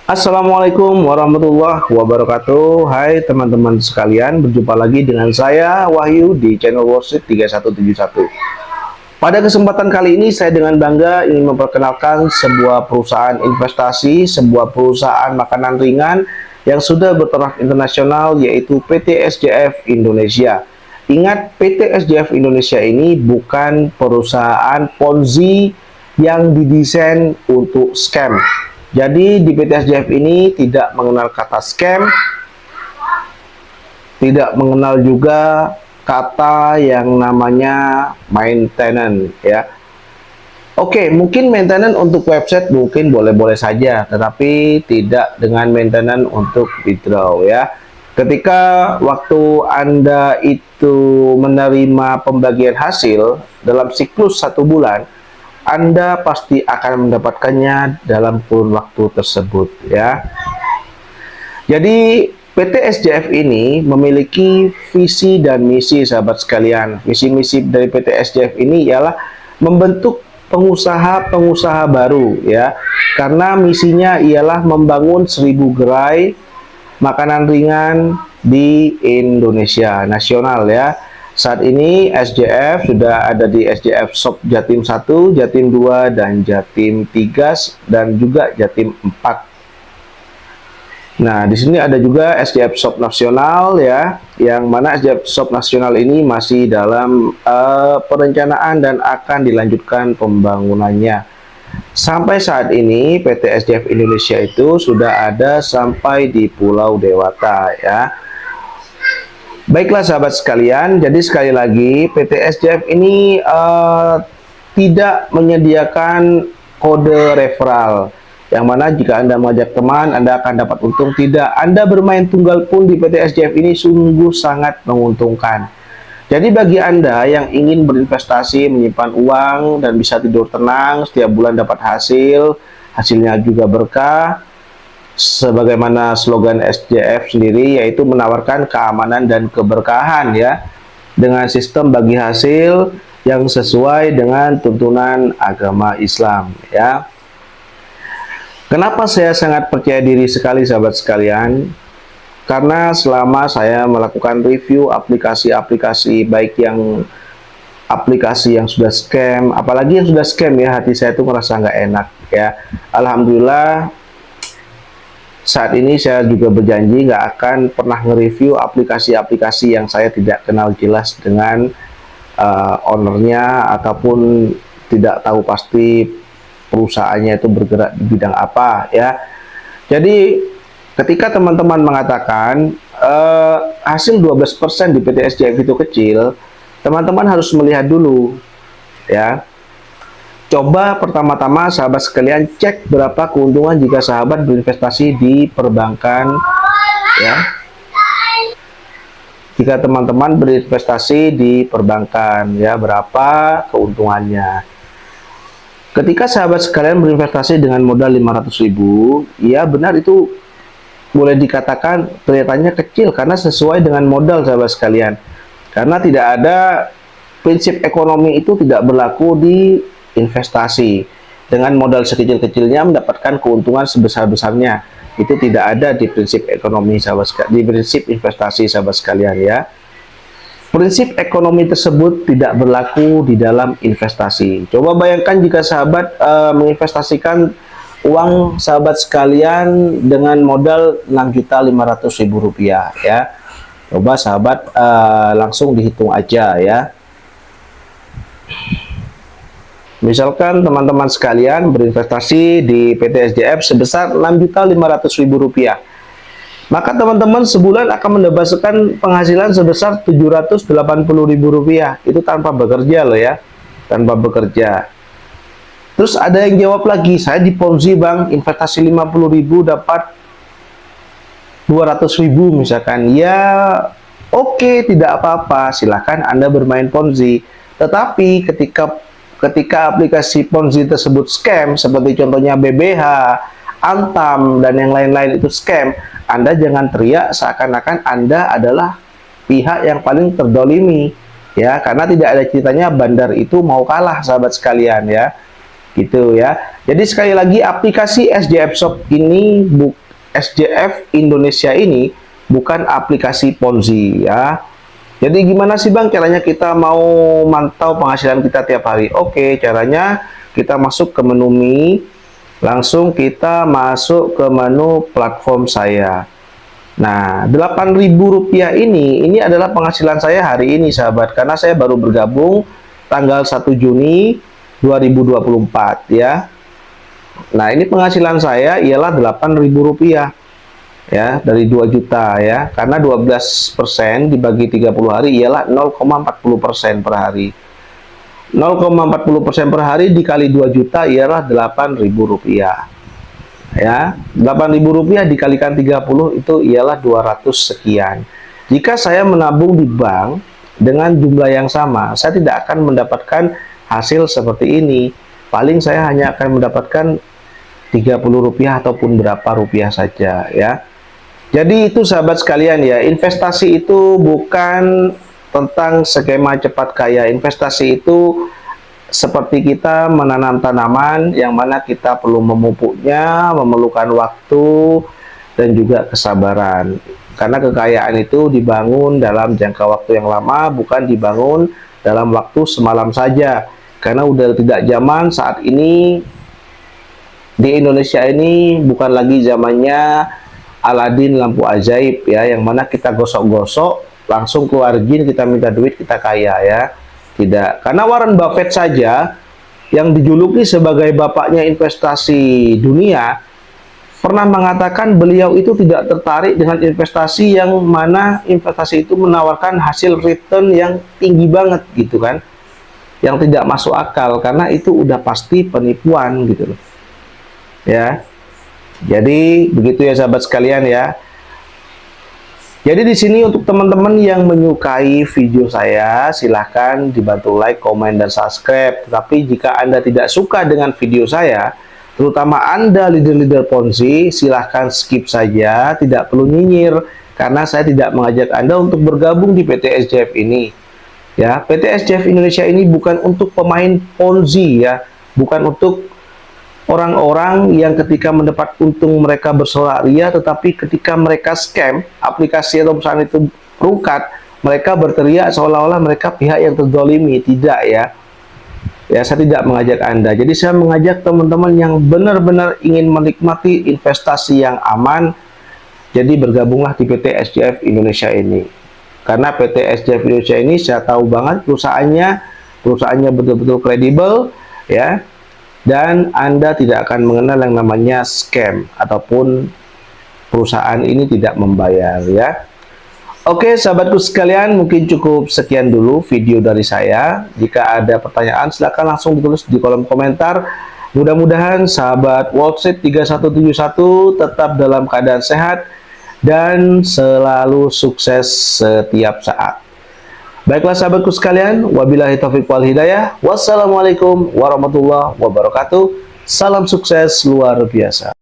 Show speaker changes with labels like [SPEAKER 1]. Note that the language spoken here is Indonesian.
[SPEAKER 1] Assalamualaikum warahmatullahi wabarakatuh. Hai teman-teman sekalian, berjumpa lagi dengan saya Wahyu di channel Wall Street 3171. Pada kesempatan kali ini saya dengan bangga ingin memperkenalkan sebuah perusahaan investasi, sebuah perusahaan makanan ringan yang sudah bertaraf internasional, yaitu PT SJF Indonesia. Ingat, PT SJF Indonesia ini bukan perusahaan Ponzi yang didesain untuk scam. Jadi di PT SJF ini tidak mengenal kata scam, tidak mengenal juga kata yang namanya maintenance, ya. Oke, mungkin maintenance untuk website mungkin boleh-boleh saja, tetapi tidak dengan maintenance untuk withdraw, ya. Ketika waktu Anda itu menerima pembagian hasil dalam siklus 1 bulan, Anda pasti akan mendapatkannya dalam kurun waktu tersebut, ya. Jadi PT SJF ini memiliki visi dan misi, sahabat sekalian. Visi misi dari PT SJF ini ialah membentuk pengusaha-pengusaha baru, ya. Karena misinya ialah membangun 1.000 gerai makanan ringan di Indonesia nasional, ya. Saat ini SJF sudah ada di SJF Shop Jatim 1, Jatim 2, dan Jatim 3, dan juga Jatim 4. Nah, di sini ada juga SJF Shop Nasional, ya, yang mana SJF Shop Nasional ini masih dalam perencanaan dan akan dilanjutkan pembangunannya. Sampai saat ini PT SJF Indonesia itu sudah ada sampai di Pulau Dewata, ya. Baiklah sahabat sekalian, jadi sekali lagi PT SJF ini tidak menyediakan kode referral, yang mana jika Anda mengajak teman, Anda akan dapat untung. Tidak, Anda bermain tunggal pun di PT SJF ini sungguh sangat menguntungkan. Jadi bagi Anda yang ingin berinvestasi, menyimpan uang, dan bisa tidur tenang, setiap bulan dapat hasil, hasilnya juga berkah, sebagaimana slogan SJF sendiri, yaitu menawarkan keamanan dan keberkahan, ya, dengan sistem bagi hasil yang sesuai dengan tuntunan agama Islam, ya. Kenapa saya sangat percaya diri sekali, sahabat sekalian? Karena selama saya melakukan review aplikasi-aplikasi, baik yang aplikasi yang sudah scam, apalagi yang sudah scam, ya, hati saya tuh merasa nggak enak, ya. Alhamdulillah, saat ini saya juga berjanji nggak akan pernah nge-review aplikasi-aplikasi yang saya tidak kenal jelas dengan ownernya, ataupun tidak tahu pasti perusahaannya itu bergerak di bidang apa, ya. Jadi ketika teman-teman mengatakan hasil 12% di PT SJF itu kecil, teman-teman harus melihat dulu, ya. Coba pertama-tama sahabat sekalian cek berapa keuntungan jika sahabat berinvestasi di perbankan, ya. Jika teman-teman berinvestasi di perbankan, ya, berapa keuntungannya. Ketika sahabat sekalian berinvestasi dengan modal 500.000, ya benar, itu boleh dikatakan kelihatannya kecil karena sesuai dengan modal, sahabat sekalian. Karena tidak ada prinsip ekonomi itu tidak berlaku di investasi. Dengan modal sekecil-kecilnya mendapatkan keuntungan sebesar-besarnya, itu tidak ada di prinsip ekonomi, sahabat sekalian, di prinsip investasi, sahabat sekalian, ya. Prinsip ekonomi tersebut tidak berlaku di dalam investasi. Coba bayangkan jika sahabat menginvestasikan uang sahabat sekalian dengan modal Rp6.500.000, ya. Coba sahabat langsung dihitung aja, ya. Misalkan teman-teman sekalian berinvestasi di PT SJF sebesar Rp6.500.000, maka teman-teman sebulan akan mendapatkan penghasilan sebesar Rp780.000. Itu tanpa bekerja loh, ya, tanpa bekerja. Terus ada yang jawab lagi, saya di Ponzi bang, investasi 50.000 dapat 200.000 misalkan. Ya oke, tidak apa-apa, silahkan Anda bermain Ponzi. Tetapi ketika aplikasi Ponzi tersebut scam, seperti contohnya BBH, Antam, dan yang lain-lain itu scam, Anda jangan teriak seakan-akan Anda adalah pihak yang paling terdolimi, ya, karena tidak ada ceritanya bandar itu mau kalah, sahabat sekalian, ya. gitu ya. Jadi sekali lagi aplikasi SJF Shop ini SJF Indonesia ini bukan aplikasi Ponzi ya. Jadi gimana sih Bang caranya kita mau mantau penghasilan kita tiap hari? Oke, caranya kita masuk ke menu Mi, langsung kita masuk ke menu platform saya. Nah, Rp8.000 ini adalah penghasilan saya hari ini sahabat, karena saya baru bergabung tanggal 1 Juni 2024 ya. Nah, ini penghasilan saya ialah Rp8.000 ya, dari 2 juta ya, karena 12% dibagi 30 hari ialah 0,40% per hari. 0,40% per hari dikali 2 juta ialah Rp8.000 ya. Rp8.000 dikalikan 30 itu ialah 200 sekian. Jika saya menabung di bank dengan jumlah yang sama, saya tidak akan mendapatkan hasil seperti ini. Paling saya hanya akan mendapatkan Rp30 ataupun berapa rupiah saja ya. Jadi itu sahabat sekalian ya, investasi itu bukan tentang skema cepat kaya. Investasi itu seperti kita menanam tanaman yang mana kita perlu memupuknya, memerlukan waktu dan juga kesabaran. Karena kekayaan itu dibangun dalam jangka waktu yang lama, bukan dibangun dalam waktu semalam saja. Karena udah tidak zaman saat ini di Indonesia ini, bukan lagi zamannya Aladin lampu ajaib ya, yang mana kita gosok-gosok langsung keluar jin, kita minta duit, kita kaya ya. Tidak, karena Warren Buffett saja yang dijuluki sebagai bapaknya investasi dunia pernah mengatakan beliau itu tidak tertarik dengan investasi yang mana investasi itu menawarkan hasil return yang tinggi banget gitu kan, yang tidak masuk akal, karena itu udah pasti penipuan gitu loh ya. Jadi begitu ya sahabat sekalian ya. Jadi di sini untuk teman-teman yang menyukai video saya, silahkan dibantu like, komen, dan subscribe. Tapi jika Anda tidak suka dengan video saya, terutama Anda leader-leader Ponzi, silahkan skip saja, tidak perlu nyinyir, karena saya tidak mengajak Anda untuk bergabung di PT SJF ini. Ya, PT SJF Indonesia ini bukan untuk pemain Ponzi ya, bukan untuk orang-orang yang ketika mendapat untung mereka bersorak ria, tetapi ketika mereka scam, aplikasi atau perusahaan itu rungkat, mereka berteriak seolah-olah mereka pihak yang terzolimi. Tidak ya. Ya, saya tidak mengajak Anda. Jadi saya mengajak teman-teman yang benar-benar ingin menikmati investasi yang aman. Jadi bergabunglah di PT SJF Indonesia ini. Karena PT SJF Indonesia ini saya tahu banget perusahaannya betul-betul kredibel ya. Dan Anda tidak akan mengenal yang namanya scam ataupun perusahaan ini tidak membayar ya. Oke sahabatku sekalian, mungkin cukup sekian dulu video dari saya. Jika ada pertanyaan silahkan langsung ditulis di kolom komentar. Mudah-mudahan sahabat Wall Street 3171 tetap dalam keadaan sehat dan selalu sukses setiap saat. Baiklah sahabatku sekalian, wabillahi taufiq wal hidayah. Wassalamualaikum warahmatullahi wabarakatuh. Salam sukses luar biasa.